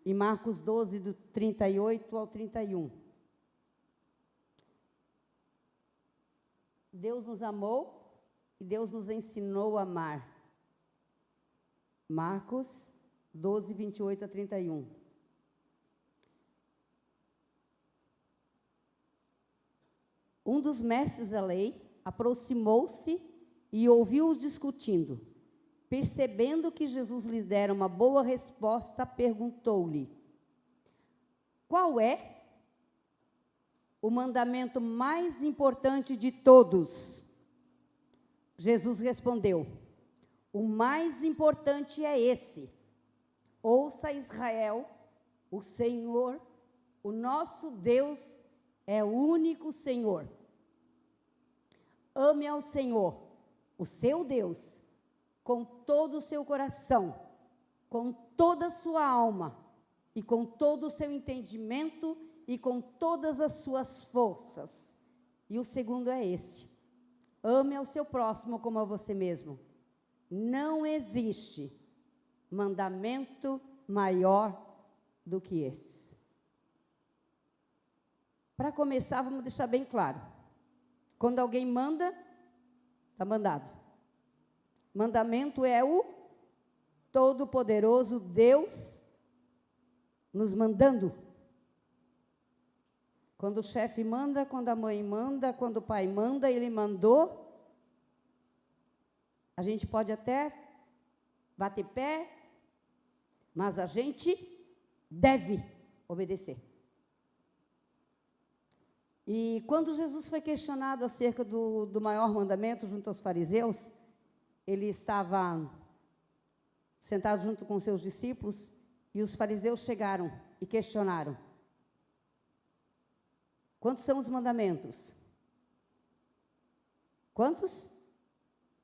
em Marcos 12, do 38 ao 31. Deus nos amou e Deus nos ensinou a amar. Marcos 12, 28 a 31. Um dos mestres da lei aproximou-se e ouviu-os discutindo. Percebendo que Jesus lhes dera uma boa resposta, perguntou-lhe: qual é o mandamento mais importante de todos? Jesus respondeu: o mais importante é esse: ouça, Israel, o Senhor, o nosso Deus, é o único Senhor. Ame ao Senhor, o seu Deus, com todo o seu coração, com toda a sua alma, e com todo o seu entendimento, e com todas as suas forças. E o segundo é esse: ame ao seu próximo como a você mesmo. Não existe mandamento maior do que esses. Para começar, vamos deixar bem claro: quando alguém manda, está mandado. Mandamento é o Todo-Poderoso Deus nos mandando. Quando o chefe manda, quando a mãe manda, quando o pai manda, ele mandou. A gente pode até bater pé, mas a gente deve obedecer. E quando Jesus foi questionado acerca do maior mandamento junto aos fariseus, ele estava sentado junto com seus discípulos, e os fariseus chegaram e questionaram: quantos são os mandamentos? Quantos?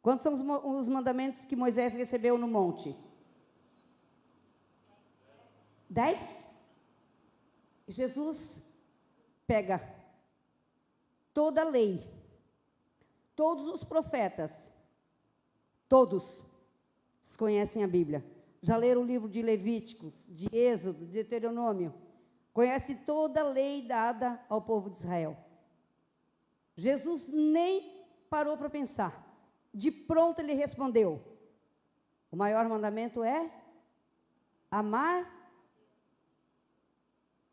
Quantos são os mandamentos que Moisés recebeu no monte? 10? Jesus pega toda a lei, todos os profetas, todos conhecem a Bíblia, já leram o livro de Levíticos, de Êxodo, de Deuteronômio, conhece toda a lei dada ao povo de Israel. Jesus nem parou para pensar, de pronto ele respondeu: o maior mandamento é amar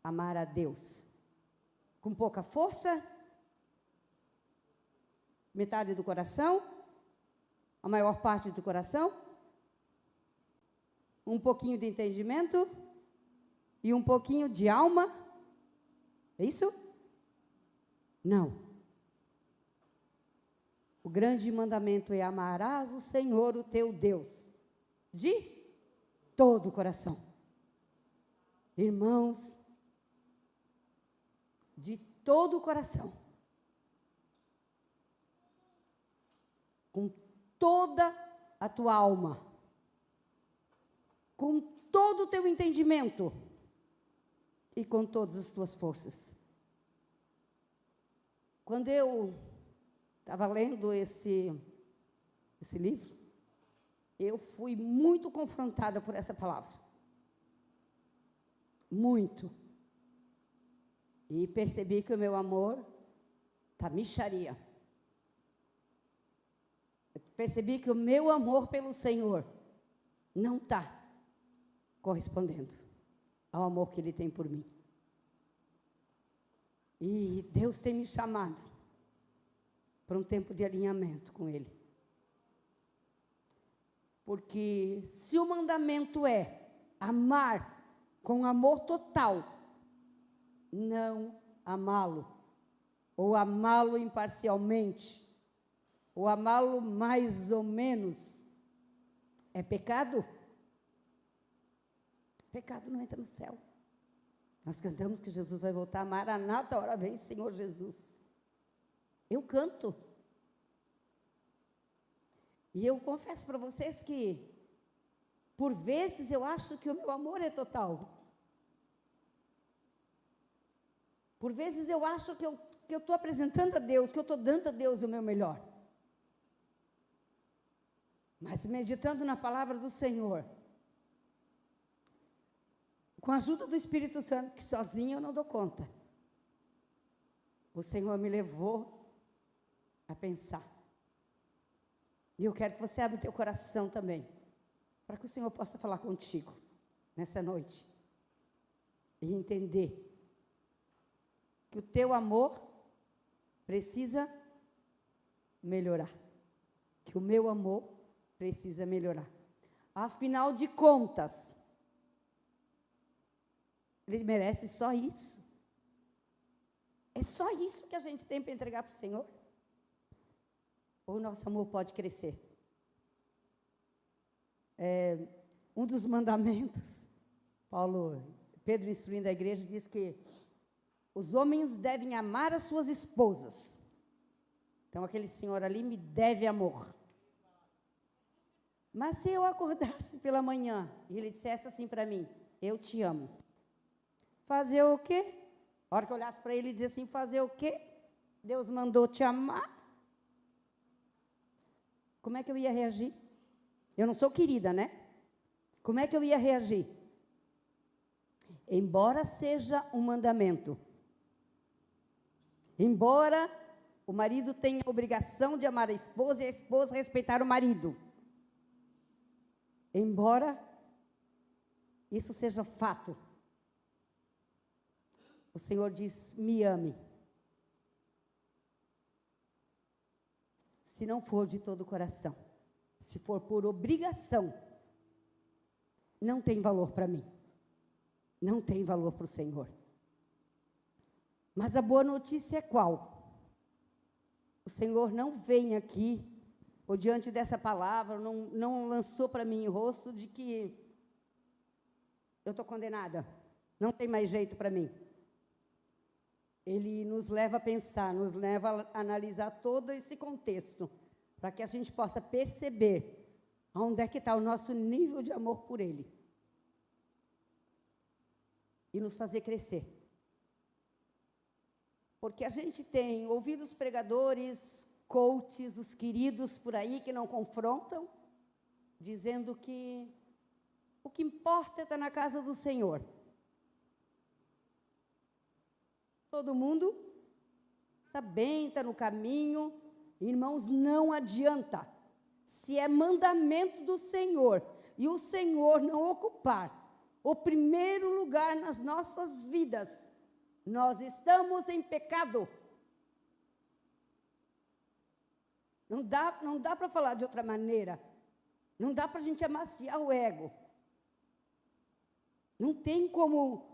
a Deus, com pouca força, metade do coração, a maior parte do coração, um pouquinho de entendimento e um pouquinho de alma. É isso? Não. O grande mandamento é: amarás o Senhor, o teu Deus, de todo o coração. Irmãos, de todo o coração, com toda a tua alma, com todo o teu entendimento e com todas as tuas forças. Quando eu estava lendo esse livro, eu fui muito confrontada por essa palavra. Muito. E percebi que o meu amor está mixaria. Percebi que o meu amor pelo Senhor não está correspondendo ao amor que Ele tem por mim. E Deus tem me chamado para um tempo de alinhamento com Ele. Porque se o mandamento é amar com amor total, não amá-lo, ou amá-lo imparcialmente, ou amá-lo mais ou menos, é pecado? Pecado não entra no céu. Nós cantamos que Jesus vai voltar. Maranata, hora vem, Senhor Jesus. Eu canto. E eu confesso para vocês que, por vezes, eu acho que o meu amor é total. Por vezes eu acho que eu estou apresentando a Deus, que eu estou dando a Deus o meu melhor. Mas meditando na palavra do Senhor, com a ajuda do Espírito Santo, que sozinho eu não dou conta, o Senhor me levou a pensar. E eu quero que você abra o teu coração também, para que o Senhor possa falar contigo nessa noite. E entender que o teu amor precisa melhorar. Que o meu amor precisa melhorar. Afinal de contas, ele merece só isso. É só isso que a gente tem para entregar para o Senhor? Ou o nosso amor pode crescer? Um dos mandamentos, Pedro instruindo a igreja, diz que os homens devem amar as suas esposas. Então, aquele senhor ali me deve amor. Mas se eu acordasse pela manhã e ele dissesse assim para mim, eu te amo. Fazer o quê? A hora que eu olhasse para ele e dizia assim, fazer o quê? Deus mandou te amar. Como é que eu ia reagir? Eu não sou querida, né? Como é que eu ia reagir? Embora seja um mandamento, embora o marido tenha a obrigação de amar a esposa e a esposa respeitar o marido, embora isso seja fato, o Senhor diz, me ame. Se não for de todo o coração, se for por obrigação, não tem valor para mim. Não tem valor para o Senhor. Mas a boa notícia é qual? O Senhor não vem aqui, ou diante dessa palavra, não lançou para mim o rosto de que eu estou condenada, não tem mais jeito para mim. Ele nos leva a pensar, nos leva a analisar todo esse contexto, para que a gente possa perceber onde é que está o nosso nível de amor por Ele. E nos fazer crescer. Porque a gente tem ouvido os pregadores, coaches, os queridos por aí que não confrontam, dizendo que o que importa é estar na casa do Senhor. Todo mundo está bem, está no caminho. Irmãos, não adianta. Se é mandamento do Senhor e o Senhor não ocupar o primeiro lugar nas nossas vidas, nós estamos em pecado. Não dá para falar de outra maneira. Não dá para a gente amaciar o ego. Não tem como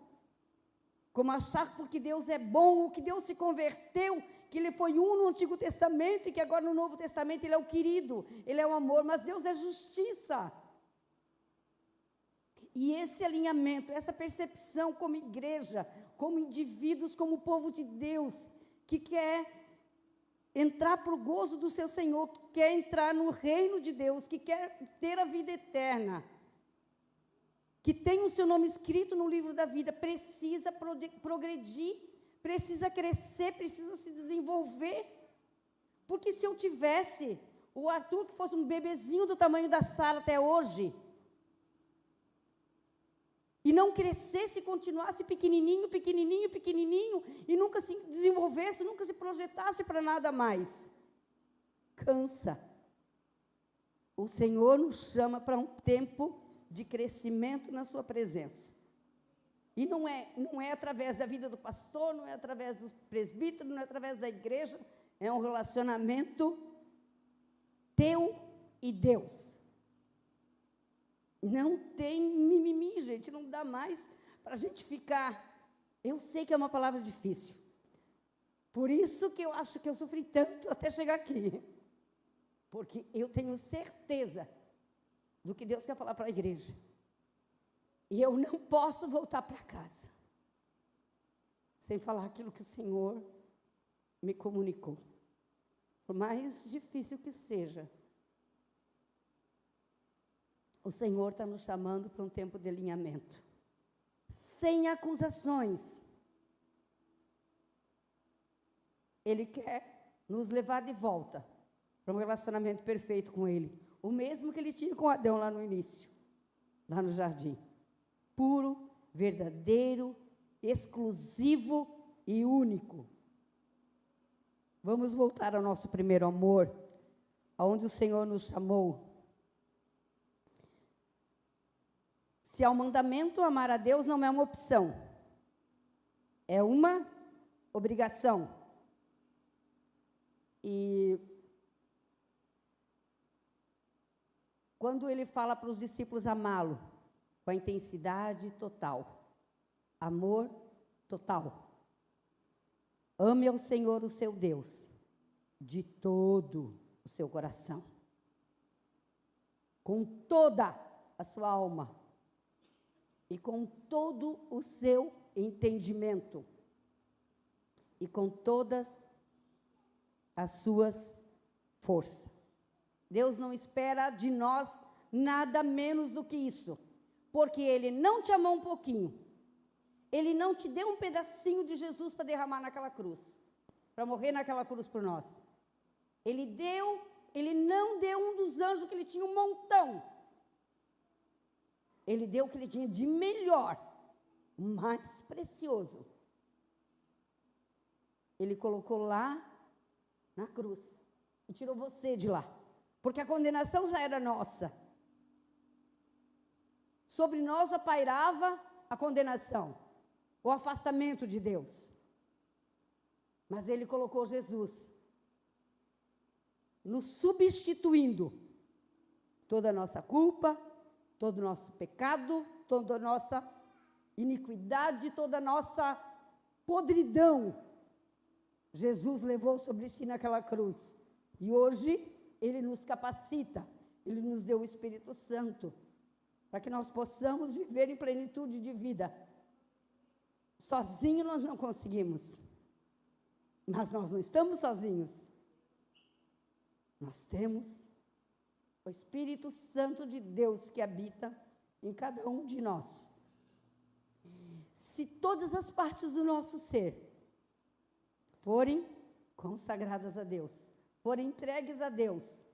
achar porque Deus é bom, ou que Deus se converteu, que Ele foi um no Antigo Testamento e que agora no Novo Testamento Ele é o querido, Ele é o amor, mas Deus é justiça. E esse alinhamento, essa percepção como igreja, como indivíduos, como povo de Deus, que quer entrar para o gozo do seu Senhor, que quer entrar no reino de Deus, que quer ter a vida eterna, que tem o seu nome escrito no livro da vida, precisa progredir, precisa crescer, precisa se desenvolver. Porque se eu tivesse o Arthur, que fosse um bebezinho do tamanho da Sara até hoje, e não crescesse, continuasse pequenininho, pequenininho, pequenininho, e nunca se desenvolvesse, nunca se projetasse para nada mais, cansa. O Senhor nos chama para um tempo de crescimento na sua presença. E não é através da vida do pastor, não é através do presbítero, não é através da igreja, é um relacionamento teu e Deus. Não tem mimimi, gente, não dá mais para a gente ficar. Eu sei que é uma palavra difícil. Por isso que eu acho que eu sofri tanto até chegar aqui. Porque eu tenho certeza do que Deus quer falar para a igreja. E eu não posso voltar para casa sem falar aquilo que o Senhor me comunicou. Por mais difícil que seja, o Senhor está nos chamando para um tempo de alinhamento. Sem acusações. Ele quer nos levar de volta para um relacionamento perfeito com Ele. O mesmo que Ele tinha com Adão lá no início, lá no jardim. Puro, verdadeiro, exclusivo e único. Vamos voltar ao nosso primeiro amor, aonde o Senhor nos chamou. Se há um mandamento, amar a Deus não é uma opção, é uma obrigação. E quando ele fala para os discípulos amá-lo, com a intensidade total, amor total. Ame ao Senhor, o seu Deus, de todo o seu coração, com toda a sua alma e com todo o seu entendimento e com todas as suas forças. Deus não espera de nós nada menos do que isso, porque Ele não te amou um pouquinho, Ele não te deu um pedacinho de Jesus para derramar naquela cruz, para morrer naquela cruz por nós. Ele não deu um dos anjos que Ele tinha um montão. Ele deu o que Ele tinha de melhor, o mais precioso. Ele colocou lá na cruz e tirou você de lá, porque a condenação já era nossa. Sobre nós já pairava a condenação, o afastamento de Deus. Mas Ele colocou Jesus, nos substituindo toda a nossa culpa, todo o nosso pecado, toda a nossa iniquidade, toda a nossa podridão. Jesus levou sobre si naquela cruz. E hoje Ele nos capacita, Ele nos deu o Espírito Santo, para que nós possamos viver em plenitude de vida. Sozinho nós não conseguimos, mas nós não estamos sozinhos. Nós temos o Espírito Santo de Deus que habita em cada um de nós. Se todas as partes do nosso ser forem consagradas a Deus, forem entregues a Deus,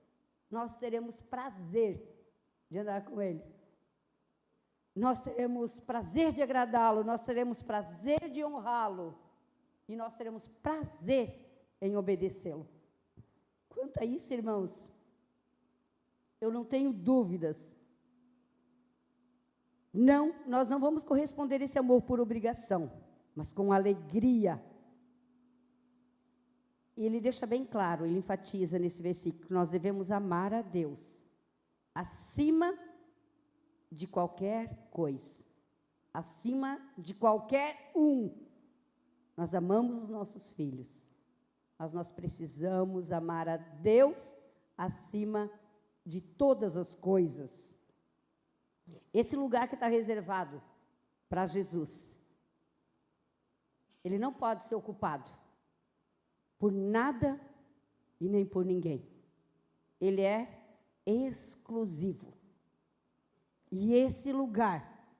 nós teremos prazer de andar com Ele. Nós teremos prazer de agradá-lo, nós teremos prazer de honrá-lo, e nós teremos prazer em obedecê-lo. Quanto a isso, irmãos, eu não tenho dúvidas. Não, nós não vamos corresponder esse amor por obrigação, mas com alegria. E ele deixa bem claro, ele enfatiza nesse versículo, que nós devemos amar a Deus acima de qualquer coisa, acima de qualquer um. Nós amamos os nossos filhos, mas nós precisamos amar a Deus acima de todas as coisas. Esse lugar que está reservado para Jesus, ele não pode ser ocupado por nada e nem por ninguém. Ele é exclusivo. E esse lugar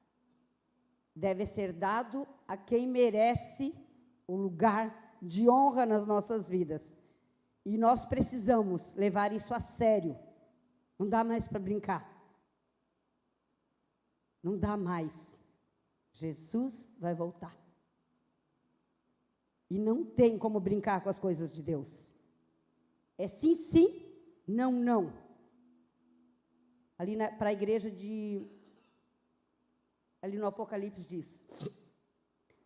deve ser dado a quem merece o lugar de honra nas nossas vidas. E nós precisamos levar isso a sério. Não dá mais para brincar. Não dá mais. Jesus vai voltar. E não tem como brincar com as coisas de Deus. É sim, sim, não, não. Ali para a igreja ali no Apocalipse diz: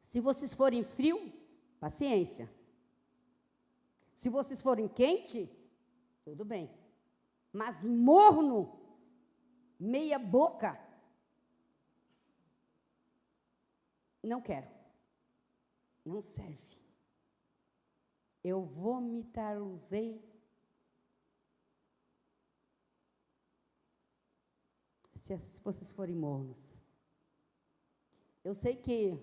se vocês forem frio, paciência. Se vocês forem quente, tudo bem. Mas morno, meia boca, não quero. Não serve. Eu vomitar-los-ei se vocês forem mornos. Eu sei que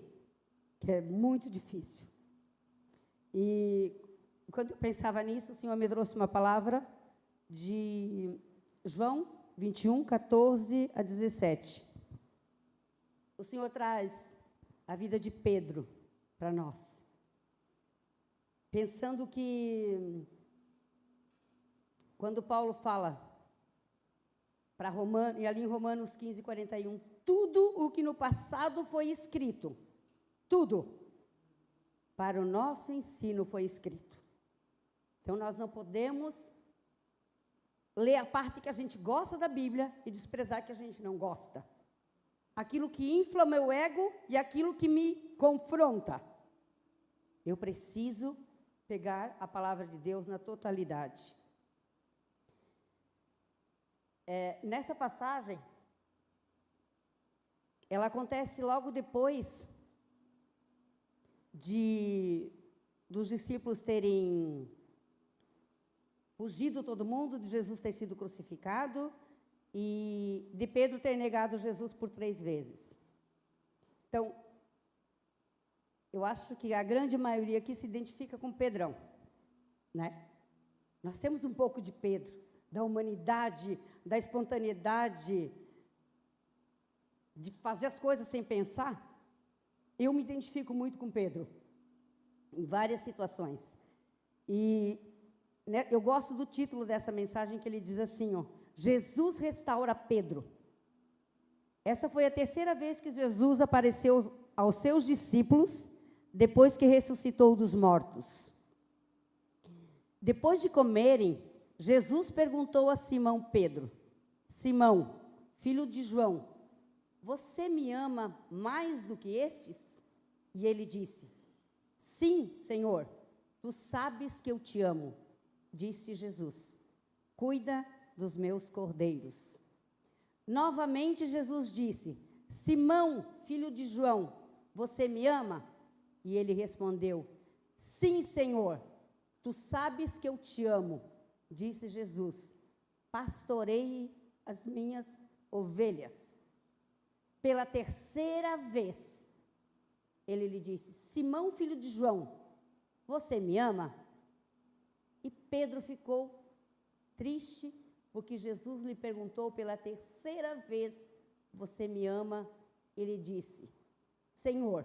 é muito difícil. E quando eu pensava nisso, o Senhor me trouxe uma palavra de João 21, 14 a 17. O Senhor traz a vida de Pedro para nós. Pensando que, quando Paulo fala para Romanos, e ali em Romanos 15, 41, tudo o que no passado foi escrito, tudo, para o nosso ensino foi escrito. Então, nós não podemos ler a parte que a gente gosta da Bíblia e desprezar que a gente não gosta. Aquilo que infla meu ego e aquilo que me confronta. Eu preciso pegar a palavra de Deus na totalidade. Nessa passagem, ela acontece logo depois dos discípulos terem fugido todo mundo, de Jesus ter sido crucificado e de Pedro ter negado Jesus por 3 vezes. Então, eu acho que a grande maioria aqui se identifica com Pedrão, né? Nós temos um pouco de Pedro, da humanidade, da espontaneidade, de fazer as coisas sem pensar. Eu me identifico muito com Pedro, em várias situações. E né, eu gosto do título dessa mensagem, que ele diz assim, ó, Jesus restaura Pedro. Essa foi a 3ª vez que Jesus apareceu aos seus discípulos, depois que ressuscitou dos mortos. Depois de comerem, Jesus perguntou a Simão Pedro, Simão, filho de João, você me ama mais do que estes? E ele disse, sim, Senhor, tu sabes que eu te amo. Disse Jesus, cuida dos meus cordeiros. Novamente Jesus disse, Simão, filho de João, você me ama? E ele respondeu, sim, Senhor, tu sabes que eu te amo. Disse Jesus, pastoreie as minhas ovelhas. Pela 3ª vez, ele lhe disse, Simão, filho de João, você me ama? E Pedro ficou triste, porque Jesus lhe perguntou pela 3ª vez, você me ama? Ele disse, Senhor,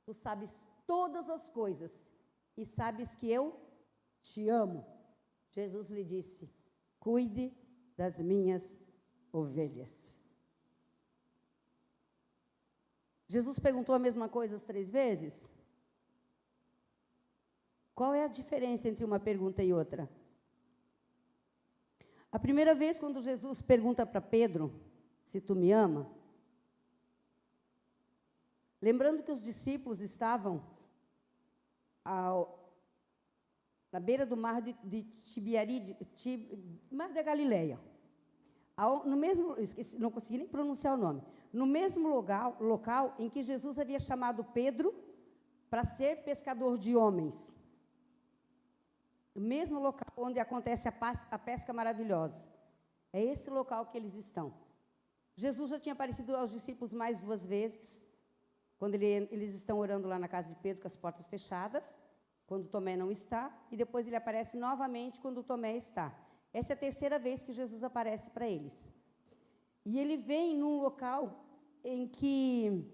tu sabes todas as coisas, e sabes que eu te amo. Jesus lhe disse, cuide das minhas ovelhas. Jesus perguntou a mesma coisa as 3 vezes? Qual é a diferença entre uma pergunta e outra? A primeira vez, quando Jesus pergunta para Pedro, se tu me ama, lembrando que os discípulos estavam na beira do mar de Tiberíades, mar da Galileia, no mesmo, não consegui nem pronunciar o nome, no mesmo local em que Jesus havia chamado Pedro para ser pescador de homens. O mesmo local onde acontece a pesca maravilhosa. É esse local que eles estão. Jesus já tinha aparecido aos discípulos mais 2 vezes, quando eles estão orando lá na casa de Pedro com as portas fechadas, quando Tomé não está, e depois ele aparece novamente quando Tomé está. Essa é a 3ª vez que Jesus aparece para eles. E ele vem num local em que,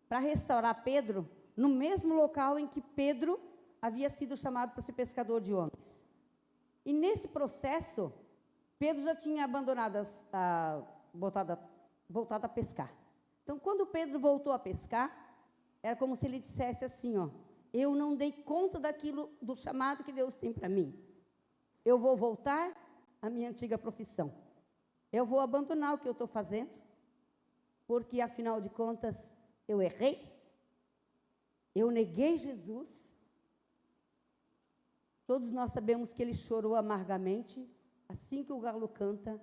para restaurar Pedro, no mesmo local em que Pedro havia sido chamado para ser pescador de homens. E nesse processo, Pedro já tinha abandonado, voltado a pescar. Então, quando Pedro voltou a pescar, era como se ele dissesse assim, ó, eu não dei conta do chamado que Deus tem para mim. Eu vou voltar à minha antiga profissão. Eu vou abandonar o que eu estou fazendo, porque, afinal de contas, eu errei, eu neguei Jesus. Todos nós sabemos que ele chorou amargamente. Assim que o galo canta,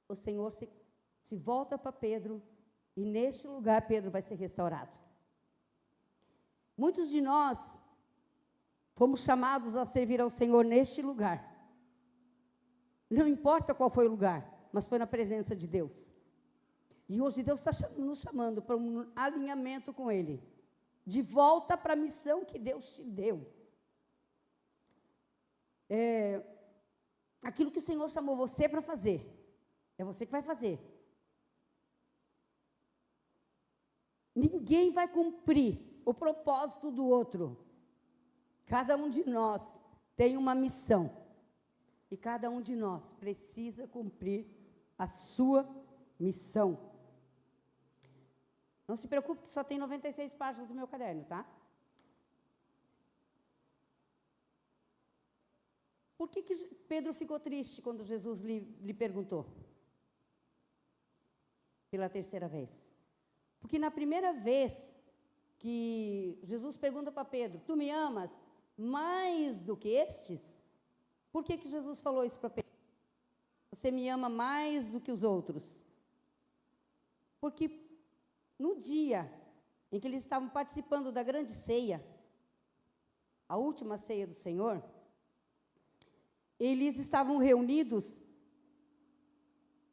o Senhor se volta para Pedro, e neste lugar Pedro vai ser restaurado. Muitos de nós fomos chamados a servir ao Senhor neste lugar. Não importa qual foi o lugar, mas foi na presença de Deus. E hoje Deus está nos chamando para um alinhamento com Ele, de volta para a missão que Deus te deu. Aquilo que o Senhor chamou você para fazer, é você que vai fazer. Ninguém vai cumprir o propósito do outro. Cada um de nós tem uma missão. E cada um de nós precisa cumprir a sua missão. Não se preocupe que só tem 96 páginas no meu caderno, tá? Por que Pedro ficou triste quando Jesus lhe perguntou? Pela terceira vez. Porque na primeira vez que Jesus pergunta para Pedro, tu me amas mais do que estes? Por que Jesus falou isso para Pedro? Você me ama mais do que os outros? Porque no dia em que eles estavam participando da grande ceia, a última ceia do Senhor, eles estavam reunidos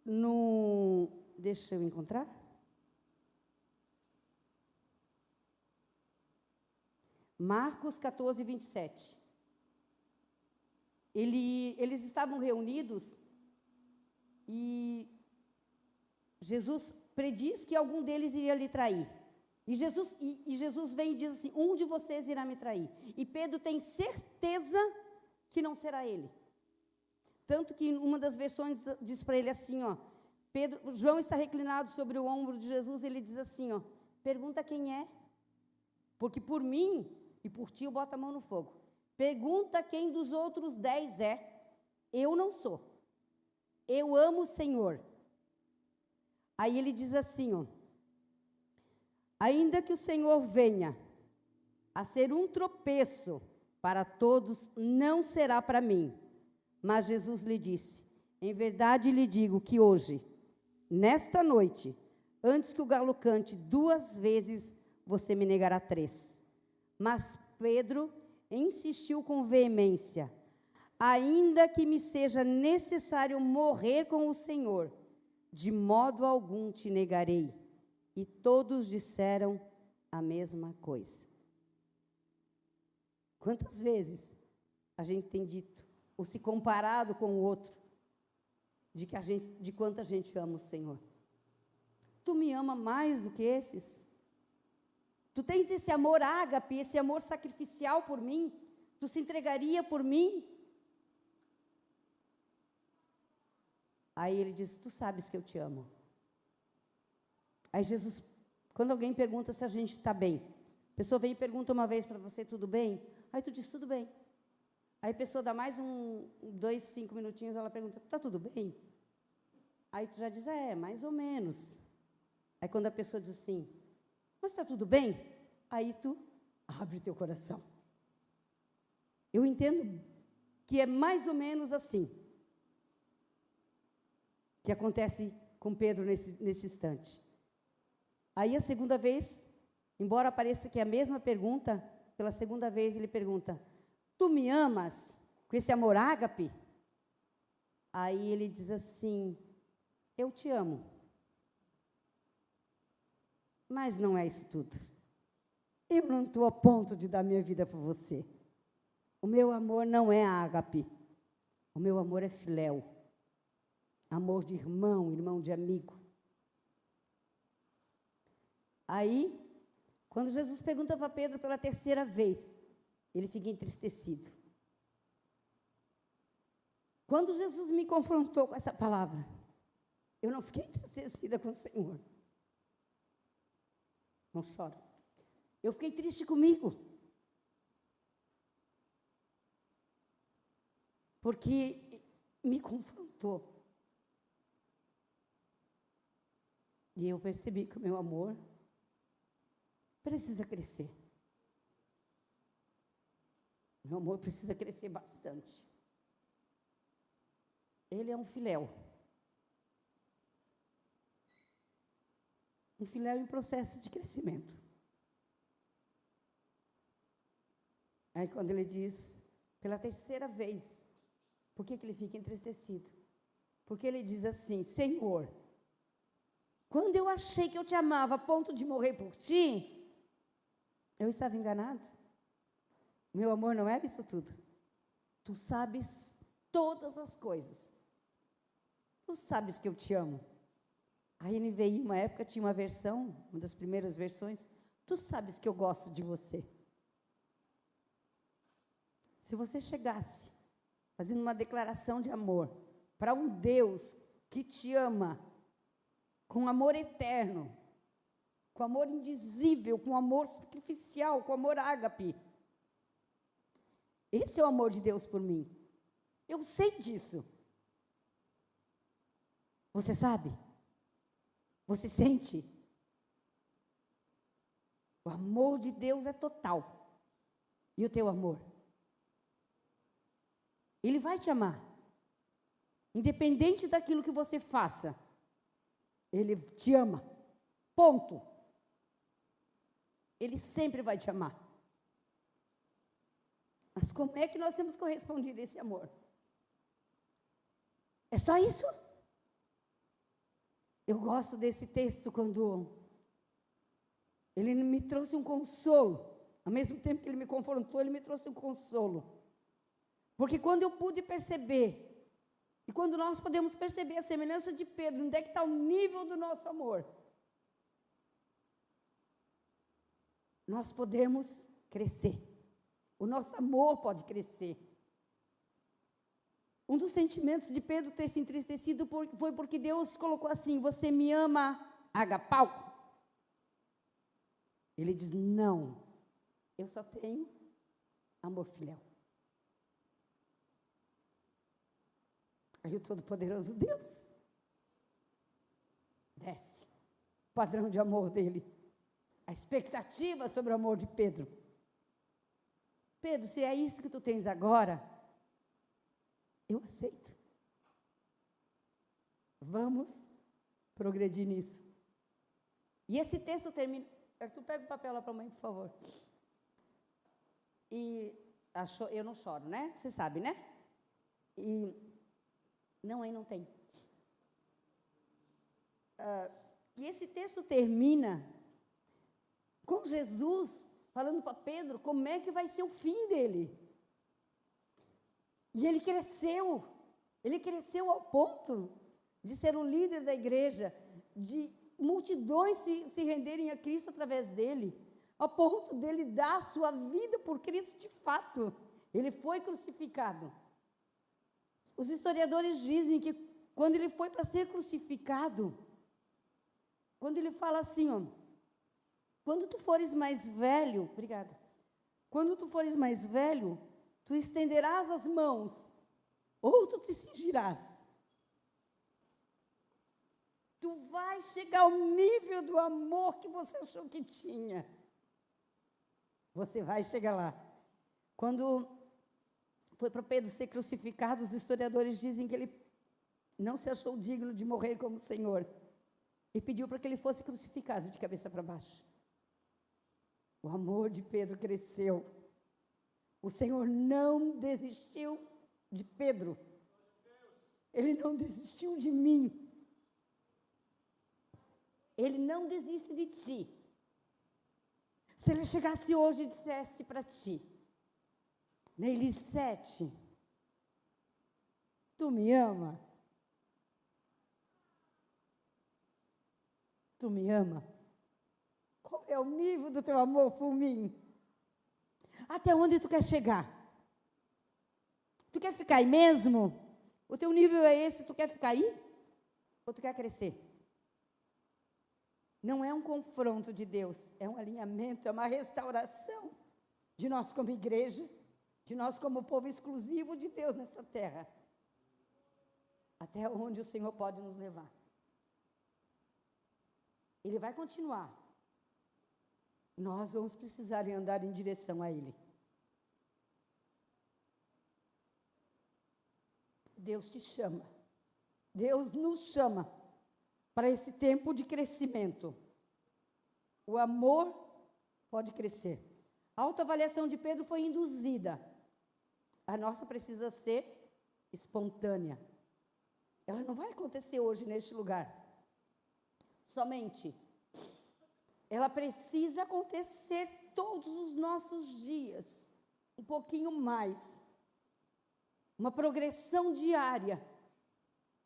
no... Deixa eu encontrar. Marcos 14, 27. Eles estavam reunidos e Jesus prediz que algum deles iria lhe trair. E Jesus vem e diz assim, um de vocês irá me trair. E Pedro tem certeza que não será ele. Tanto que em uma das versões diz para ele assim, ó, João está reclinado sobre o ombro de Jesus, ele diz assim, ó, pergunta quem é, porque por mim e por ti eu boto a mão no fogo. Pergunta quem dos outros 10 é, eu não sou. Eu amo o Senhor. Aí ele diz assim, ó, ainda que o Senhor venha a ser um tropeço para todos, não será para mim. Mas Jesus lhe disse, em verdade lhe digo que hoje, nesta noite, antes que o galo cante 2 vezes, você me negará 3. Mas Pedro insistiu com veemência, ainda que me seja necessário morrer com o Senhor, de modo algum te negarei. E todos disseram a mesma coisa. Quantas vezes a gente tem dito, ou se comparado com o outro, de quanto a gente ama o Senhor? Tu me ama mais do que esses? Tu tens esse amor ágape, esse amor sacrificial por mim? Tu se entregaria por mim? Aí ele diz, tu sabes que eu te amo. Aí Jesus, quando alguém pergunta se a gente está bem, a pessoa vem e pergunta uma vez para você, tudo bem? Aí tu diz, tudo bem. Aí a pessoa dá mais 2, 5 minutinhos, ela pergunta, está tudo bem? Aí tu já diz, mais ou menos. Aí quando a pessoa diz assim, mas está tudo bem? Aí tu abre teu coração. Eu entendo que é mais ou menos assim que acontece com Pedro nesse instante. Aí a segunda vez, embora pareça que é a mesma pergunta, pela segunda vez ele pergunta, tu me amas com esse amor ágape? Aí ele diz assim, eu te amo. Mas não é isso tudo. Eu não estou a ponto de dar minha vida por você. O meu amor não é ágape. O meu amor é filéu. Amor de irmão, irmão de amigo. Aí, quando Jesus pergunta para Pedro pela terceira vez, ele fica entristecido. Quando Jesus me confrontou com essa palavra, eu não fiquei entristecida com o Senhor. Não choro. Eu fiquei triste comigo. Porque me confrontou. E eu percebi que o meu amor precisa crescer. Meu amor precisa crescer bastante. Ele é um filéu. Um filéu em processo de crescimento. Aí quando ele diz, pela terceira vez, por que ele fica entristecido? Porque ele diz assim, Senhor, quando eu achei que eu te amava a ponto de morrer por ti, eu estava enganado. Meu amor não era isso tudo. Tu sabes todas as coisas. Tu sabes que eu te amo. A NVI, uma época, tinha uma versão, uma das primeiras versões, tu sabes que eu gosto de você. Se você chegasse fazendo uma declaração de amor para um Deus que te ama com amor eterno, com amor indizível, com amor sacrificial, com amor ágape. Esse é o amor de Deus por mim. Eu sei disso. Você sabe? Você sente? O amor de Deus é total. E o teu amor? Ele vai te amar. Independente daquilo que você faça, Ele te ama. Ponto. Ele sempre vai te amar. Mas como é que nós temos correspondido a esse amor? É só isso? Eu gosto desse texto quando ele me trouxe um consolo. Ao mesmo tempo que ele me confrontou, ele me trouxe um consolo. Porque quando eu pude perceber, e quando nós podemos perceber a semelhança de Pedro, onde é que está o nível do nosso amor, nós podemos crescer. O nosso amor pode crescer. Um dos sentimentos de Pedro ter se entristecido foi porque Deus colocou assim: você me ama agapau? Ele diz: não, eu só tenho amor filial. Aí o Todo-Poderoso Deus desce o padrão de amor dele, a expectativa sobre o amor de Pedro. Pedro, se é isso que tu tens agora, eu aceito. Vamos progredir nisso. E esse texto termina. Tu pega o papel lá para a mãe, por favor. E eu não choro, né? Você sabe, né? E não, aí não tem. E esse texto termina com Jesus falando para Pedro como é que vai ser o fim dele. E ele cresceu ao ponto de ser o líder da igreja, de multidões se renderem a Cristo através dele, ao ponto dele dar a sua vida por Cristo de fato. Ele foi crucificado. Os historiadores dizem que quando ele foi para ser crucificado, quando ele fala assim, ó, quando tu fores mais velho, obrigada, quando tu fores mais velho, tu estenderás as mãos, ou tu te cingirás. Tu vai chegar ao nível do amor que você achou que tinha. Você vai chegar lá. Quando foi para Pedro ser crucificado, os historiadores dizem que ele não se achou digno de morrer como Senhor. E pediu para que ele fosse crucificado de cabeça para baixo. O amor de Pedro cresceu. O Senhor não desistiu de Pedro. Ele não desistiu de mim. Ele não desiste de ti. Se ele chegasse hoje e dissesse para ti: Neilissete, tu me ama? Tu me ama? Qual é o nível do teu amor por mim? Até onde tu quer chegar? Tu quer ficar aí mesmo? O teu nível é esse, tu quer ficar aí? Ou tu quer crescer? Não é um confronto de Deus, é um alinhamento, é uma restauração de nós como igreja, de nós como povo exclusivo de Deus nessa terra. Até onde o Senhor pode nos levar. Ele vai continuar. Nós vamos precisar andar em direção a Ele. Deus te chama. Deus nos chama para esse tempo de crescimento. O amor pode crescer. A autoavaliação de Pedro foi induzida. A nossa precisa ser espontânea. Ela não vai acontecer hoje neste lugar. Somente. Ela precisa acontecer todos os nossos dias. Um pouquinho mais. Uma progressão diária.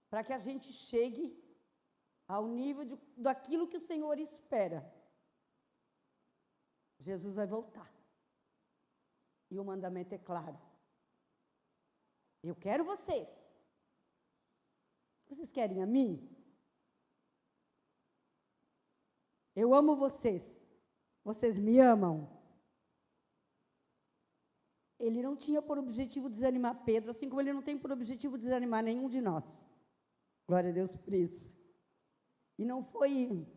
Para que a gente chegue ao nível daquilo que o Senhor espera. Jesus vai voltar. E o mandamento é claro. Eu quero vocês. Vocês querem a mim? Eu amo vocês. Vocês me amam? Ele não tinha por objetivo desanimar Pedro, assim como ele não tem por objetivo desanimar nenhum de nós. Glória a Deus por isso. E não foi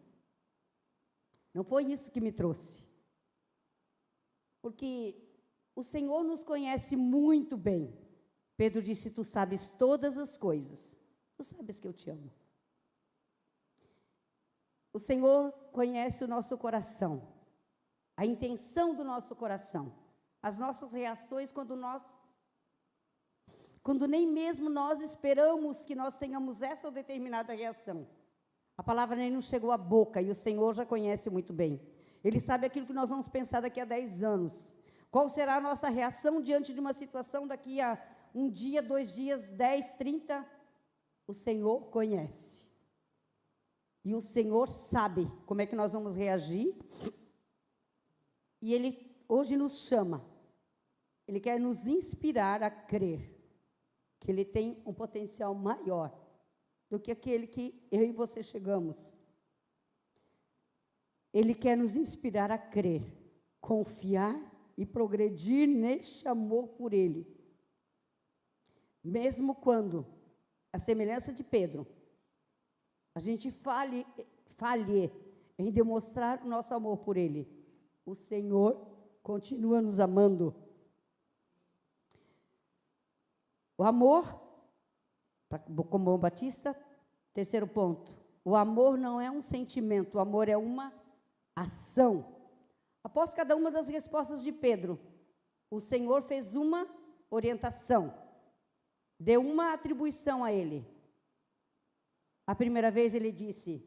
isso que me trouxe. Porque o Senhor nos conhece muito bem. Pedro disse, tu sabes todas as coisas. Tu sabes que eu te amo. O Senhor conhece o nosso coração, a intenção do nosso coração, as nossas reações quando nem mesmo nós esperamos que nós tenhamos essa ou determinada reação. A palavra nem nos chegou à boca e o Senhor já conhece muito bem. Ele sabe aquilo que nós vamos pensar daqui a 10 anos. Qual será a nossa reação diante de uma situação daqui a um dia, 2 dias, 10, 30? O Senhor conhece. E o Senhor sabe como é que nós vamos reagir. E Ele hoje nos chama. Ele quer nos inspirar a crer que Ele tem um potencial maior do que aquele que eu e você chegamos. Ele quer nos inspirar a crer, confiar e progredir neste amor por Ele. Mesmo quando, a semelhança de Pedro, a gente falhe em demonstrar o nosso amor por Ele, o Senhor continua nos amando. O amor, como bom batista, terceiro ponto, o amor não é um sentimento, o amor é uma ação. Após cada uma das respostas de Pedro, o Senhor fez uma orientação, deu uma atribuição a ele. A primeira vez ele disse,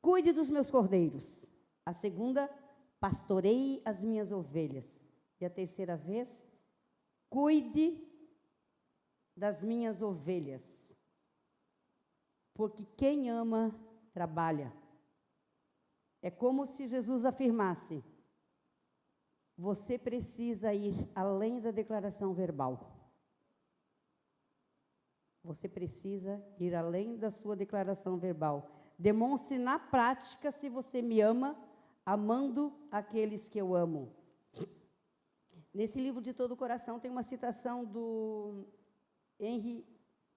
cuide dos meus cordeiros. A segunda, pastoreie as minhas ovelhas. E a terceira vez, cuide das minhas ovelhas. Porque quem ama, trabalha. É como se Jesus afirmasse, você precisa ir além da declaração verbal. Você precisa ir além da sua declaração verbal. Demonstre na prática se você me ama, amando aqueles que eu amo. Nesse livro de todo o coração tem uma citação do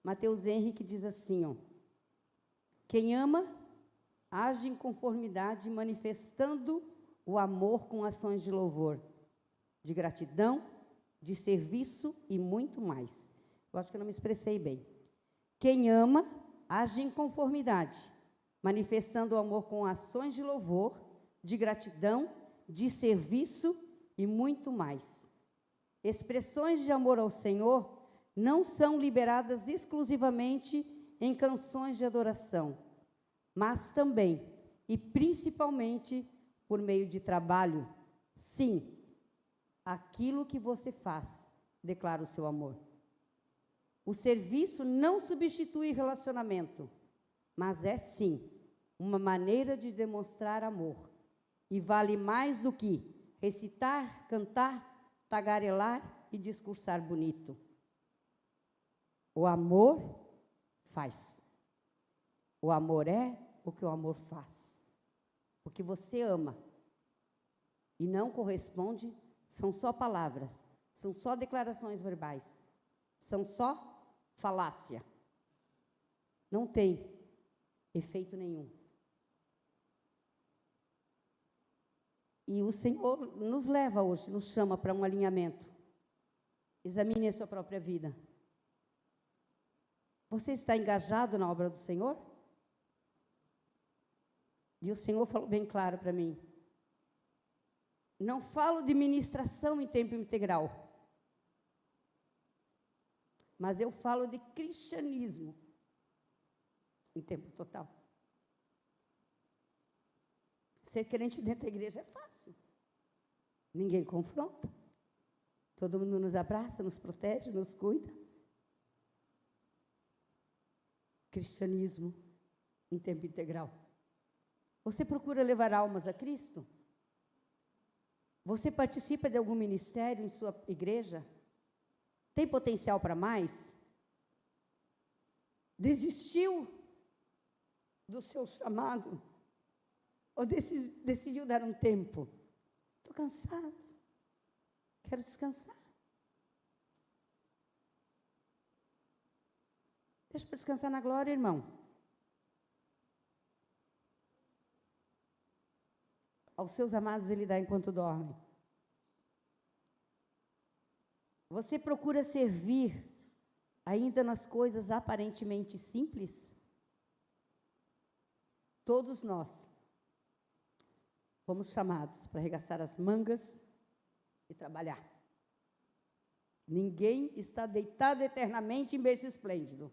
Mateus Henry, que diz assim, ó, quem ama, age em conformidade, manifestando o amor com ações de louvor, de gratidão, de serviço e muito mais. Eu acho que eu não me expressei bem. Quem ama, age em conformidade, manifestando o amor com ações de louvor, de gratidão, de serviço e muito mais. Expressões de amor ao Senhor não são liberadas exclusivamente em canções de adoração, mas também e principalmente por meio de trabalho. Sim, aquilo que você faz declara o seu amor. O serviço não substitui relacionamento, mas é sim uma maneira de demonstrar amor. E vale mais do que recitar, cantar, tagarelar e discursar bonito. O amor faz. O amor é o que o amor faz. Porque você ama e não corresponde, são só palavras, são só declarações verbais, são só falácia. Não tem efeito nenhum. E o Senhor nos leva hoje, nos chama para um alinhamento. Examine a sua própria vida. Você está engajado na obra do Senhor? E o Senhor falou bem claro para mim. Não falo de ministração em tempo integral, mas eu falo de cristianismo em tempo total. Ser crente dentro da igreja é fácil. Ninguém confronta. Todo mundo nos abraça, nos protege, nos cuida. Cristianismo em tempo integral. Você procura levar almas a Cristo? Você participa de algum ministério em sua igreja? Tem potencial para mais? Desistiu do seu chamado? Ou decidiu dar um tempo? Estou cansado. Quero descansar. Deixa para descansar na glória, irmão. Aos seus amados ele dá enquanto dorme. Você procura servir ainda nas coisas aparentemente simples? Todos nós fomos chamados para arregaçar as mangas e trabalhar. Ninguém está deitado eternamente em berço esplêndido.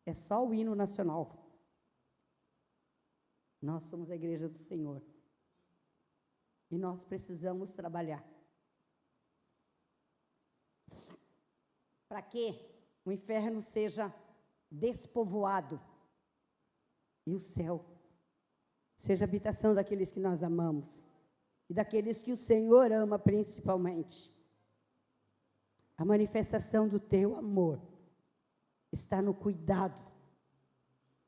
É só o hino nacional. Nós somos a igreja do Senhor. E nós precisamos trabalhar. Para que o inferno seja despovoado e o céu seja a habitação daqueles que nós amamos e daqueles que o Senhor ama principalmente. A manifestação do teu amor está no cuidado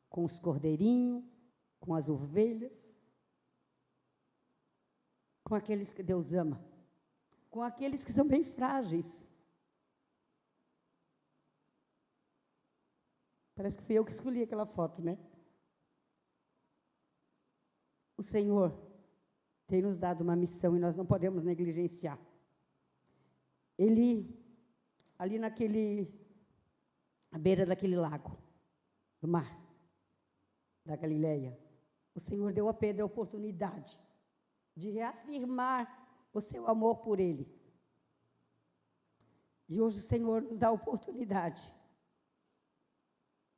com os cordeirinhos, com as ovelhas, com aqueles que Deus ama, com aqueles que são bem frágeis. Parece que fui eu que escolhi aquela foto, né? O Senhor tem nos dado uma missão e nós não podemos negligenciar. Ele, ali à beira daquele lago, do mar, da Galileia, o Senhor deu a Pedro a oportunidade de reafirmar o seu amor por ele. E hoje o Senhor nos dá a oportunidade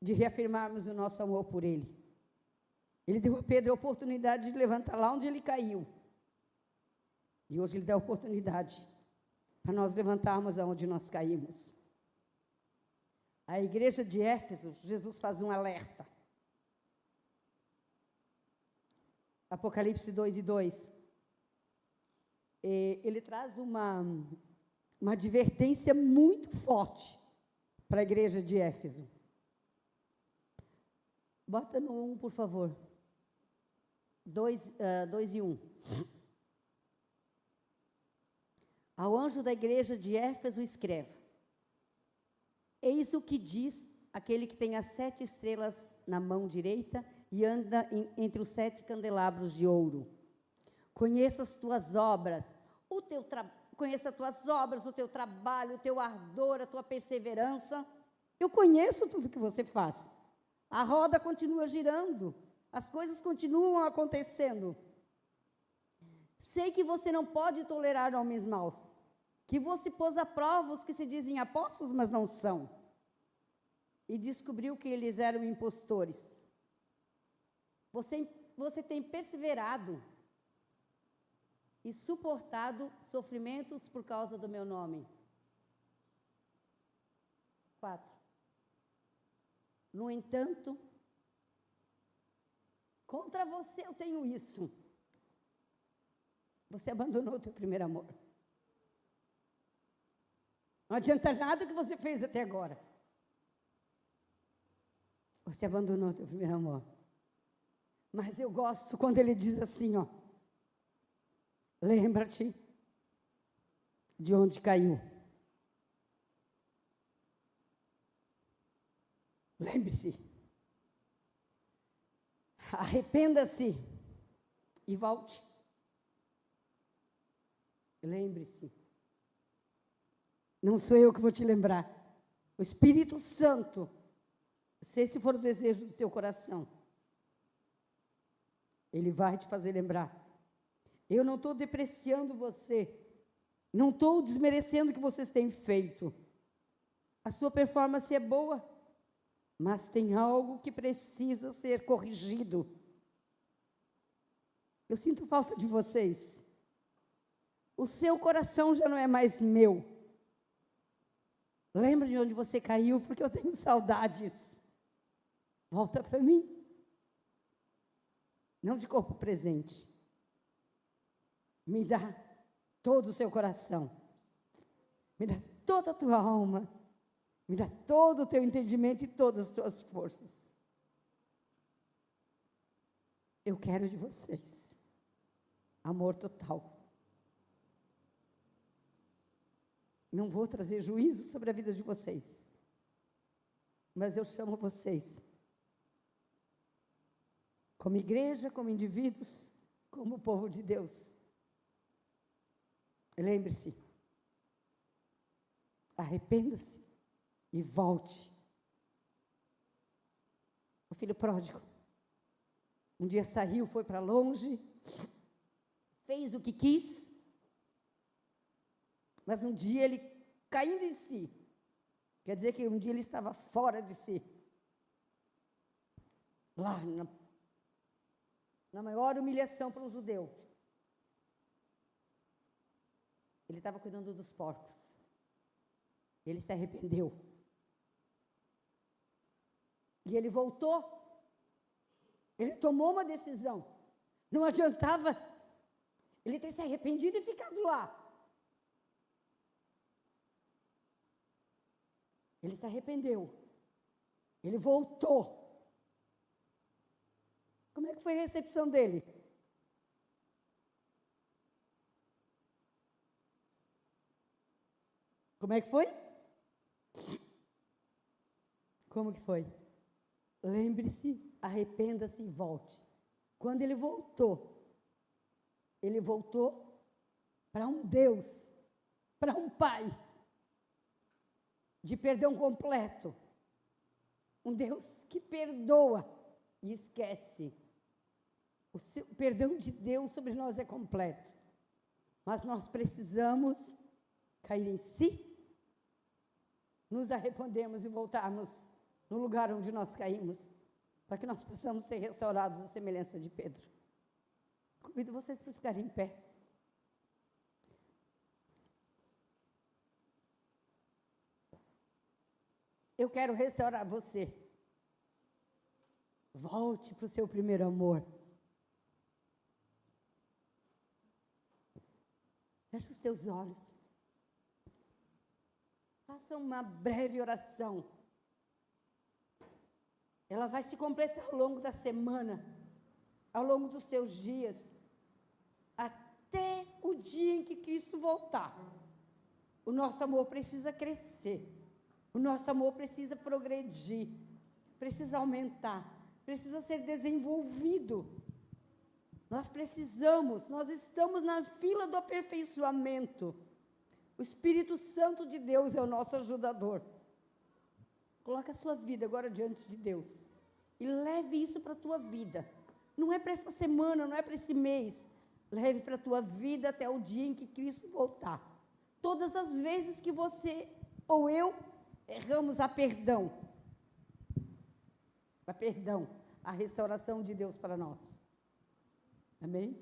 de reafirmarmos o nosso amor por ele. Ele deu a Pedro a oportunidade de levantar lá onde ele caiu. E hoje ele dá a oportunidade para nós levantarmos aonde nós caímos. A igreja de Éfeso, Jesus faz um alerta. Apocalipse 2:2. Ele traz uma advertência muito forte para a igreja de Éfeso. Bota no 1, por favor. 2:1. Ao anjo da igreja de Éfeso escreva: eis o que diz aquele que tem as 7 estrelas na mão direita e anda entre os 7 candelabros de ouro. Conheça as tuas obras, conheça as tuas obras, o teu trabalho, o teu ardor, a tua perseverança. Eu conheço tudo que você faz. A roda continua girando, as coisas continuam acontecendo. Sei que você não pode tolerar homens maus, que você pôs à prova os que se dizem apóstolos, mas não são, e descobriu que eles eram impostores. Você tem perseverado e suportado sofrimentos por causa do meu nome. 4. No entanto, contra você eu tenho isso. Você abandonou o teu primeiro amor. Não adianta nada o que você fez até agora. Você abandonou o teu primeiro amor. Mas eu gosto quando ele diz assim, ó. Lembra-te de onde caiu. Lembre-se. Arrependa-se e volte. Lembre-se. Não sou eu que vou te lembrar. O Espírito Santo, se esse for o desejo do teu coração, ele vai te fazer lembrar. Eu não estou depreciando você. Não estou desmerecendo o que vocês têm feito. A sua performance é boa, mas tem algo que precisa ser corrigido. Eu sinto falta de vocês. O seu coração já não é mais meu. Lembra de onde você caiu, porque eu tenho saudades. Volta para mim. Não de corpo presente. Me dá todo o seu coração. Me dá toda a tua alma. Me dá todo o teu entendimento e todas as tuas forças. Eu quero de vocês amor total. Não vou trazer juízo sobre a vida de vocês, mas eu chamo vocês, como igreja, como indivíduos, como povo de Deus. Lembre-se, arrependa-se e volte. O filho pródigo um dia saiu, foi para longe, fez o que quis, mas um dia ele, caindo em si, quer dizer que um dia ele estava fora de si, lá na maior humilhação para um judeu. Ele estava cuidando dos porcos. Ele se arrependeu. E ele voltou. Ele tomou uma decisão. Não adiantava ele ter se arrependido e ficado lá. Ele se arrependeu. Ele voltou. Como é que foi a recepção dele? Como é que foi? Como que foi? Lembre-se, arrependa-se e volte. Quando ele voltou para um Deus, para um Pai, de perdão completo. Um Deus que perdoa e esquece. O perdão de Deus sobre nós é completo. Mas nós precisamos cair em si, nos arrependermos e voltarmos no lugar onde nós caímos, para que nós possamos ser restaurados à semelhança de Pedro. Convido vocês para ficarem em pé. Eu quero restaurar você. Volte para o seu primeiro amor. Feche os teus olhos. Faça uma breve oração. Ela vai se completar ao longo da semana, ao longo dos teus dias, até o dia em que Cristo voltar. O nosso amor precisa crescer. O nosso amor precisa progredir, precisa aumentar, precisa ser desenvolvido. Nós estamos na fila do aperfeiçoamento. O Espírito Santo de Deus é o nosso ajudador. Coloque a sua vida agora diante de Deus e leve isso para a tua vida. Não é para essa semana, não é para esse mês. Leve para a tua vida até o dia em que Cristo voltar. Todas as vezes que você ou eu erramos, a perdão, a restauração de Deus para nós. Amém?